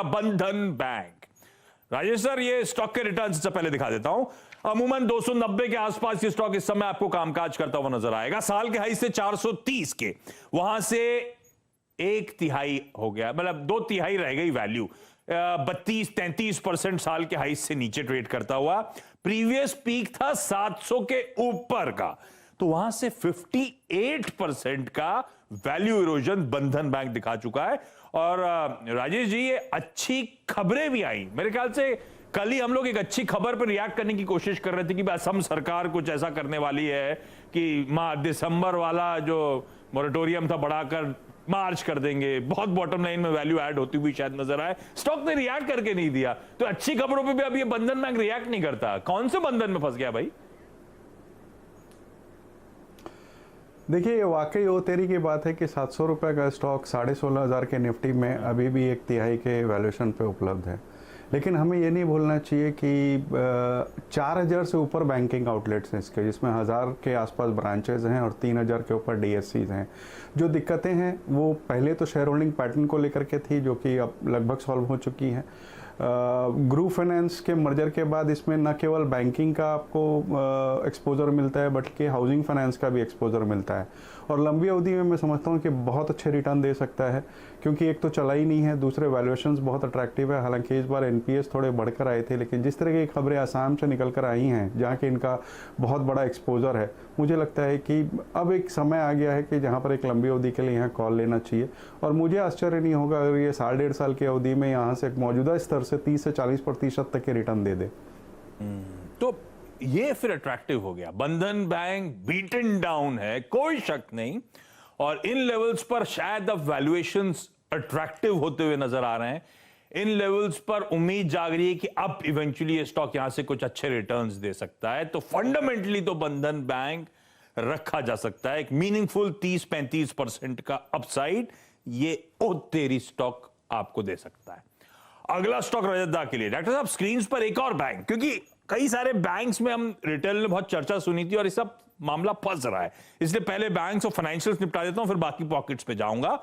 बंधन bank. Rajesh sir, ये stock के रिटर्न से पहले दिखा देता हूं। अमूमन 290 के आसपास ये स्टॉक इस समय आपको कामकाज करता हुआ नजर आएगा। साल के हाई से 430 के, वहां से एक तिहाई हो गया, मतलब 2/3 रह गई वैल्यू। 32-33% साल के हाई से नीचे ट्रेड करता हुआ। प्रीवियस पीक था 700 के ऊपर का, तो वहां से 58% का वैल्यू इरोजन बंधन बैंक दिखा चुका है। और राजेश जी, ये अच्छी खबरें भी आई। मेरे ख्याल से कल ही हम लोग एक अच्छी खबर पर रिएक्ट करने की कोशिश कर रहे थे कि असम सरकार कुछ ऐसा करने वाली है कि दिसंबर वाला जो मोरेटोरियम था बढ़ाकर मार्च कर देंगे। बहुत बॉटम लाइन में वैल्यू ऐड होती हुई शायद नजर आए। स्टॉक ने रिएक्ट करके नहीं दिया, तो अच्छी खबरों पे भी अब ये बंधन बैंक रिएक्ट नहीं करता। कौन से बंधन में फंस गया भाई? देखिए, ये वाकई वो तेरी की बात है कि 700 रुपये का स्टॉक 16,500 के निफ्टी में अभी भी एक तिहाई के वैल्यूएशन पे उपलब्ध है। लेकिन हमें ये नहीं भूलना चाहिए कि 4,000 से ऊपर बैंकिंग आउटलेट्स हैं इसके, जिसमें 1,000 के आसपास ब्रांचेज हैं और 3,000 के ऊपर डीएससीज हैं। जो दिक्कतें हैं वो पहले तो शेयर होल्डिंग पैटर्न को लेकर के थी, जो कि अब लगभग सॉल्व हो चुकी हैं। ग्रुप फाइनेंस के मर्जर के बाद इसमें न केवल बैंकिंग का आपको एक्सपोजर मिलता है, बल्कि हाउसिंग फाइनेंस का भी एक्सपोजर मिलता है। और लंबी अवधि में मैं समझता हूँ कि बहुत अच्छे रिटर्न दे सकता है, क्योंकि एक तो चला ही नहीं है, दूसरे वैल्यूएशंस बहुत अट्रैक्टिव है। हालांकि इस बार एनपीएस थोड़े बढ़कर आए थे, लेकिन जिस तरह की खबरें आसाम से निकल कर आई हैं, जहाँ कि इनका बहुत बड़ा एक्सपोजर है, मुझे लगता है कि अब एक समय आ गया है कि जहाँ पर एक लंबी अवधि के लिए यहाँ कॉल लेना चाहिए। और मुझे आश्चर्य नहीं होगा अगर ये 1.5 साल की अवधि में यहाँ से मौजूदा स्तर से 30 से 40% तक के रिटर्न दे दे। तो ये फिर अट्रैक्टिव हो गया। बंधन बैंक बीटन डाउन है, कोई शक नहीं, और इन लेवल्स पर शायद अब वैल्यूएशंस अट्रैक्टिव होते हुए नजर आ रहे हैं। इन लेवल्स पर उम्मीद जाग रही है कि अब इवेंचुअली ये स्टॉक यहां से कुछ अच्छे रिटर्न्स दे सकता है। तो फंडामेंटली तो बंधन बैंक रखा जा सकता है। एक मीनिंगफुल 30-35% का अपसाइड ये तेरी स्टॉक आपको दे सकता है। अगला स्टॉक रजतदा के लिए। डॉक्टर साहब, स्क्रीन पर एक और बैंक, क्योंकि कई सारे बैंक्स में हम रिटेल में बहुत चर्चा सुनी थी और ये सब मामला फंस रहा है, इसलिए पहले बैंक्स और फाइनेंशियल्स निपटा देता हूं, फिर बाकी पॉकेट्स पे जाऊंगा।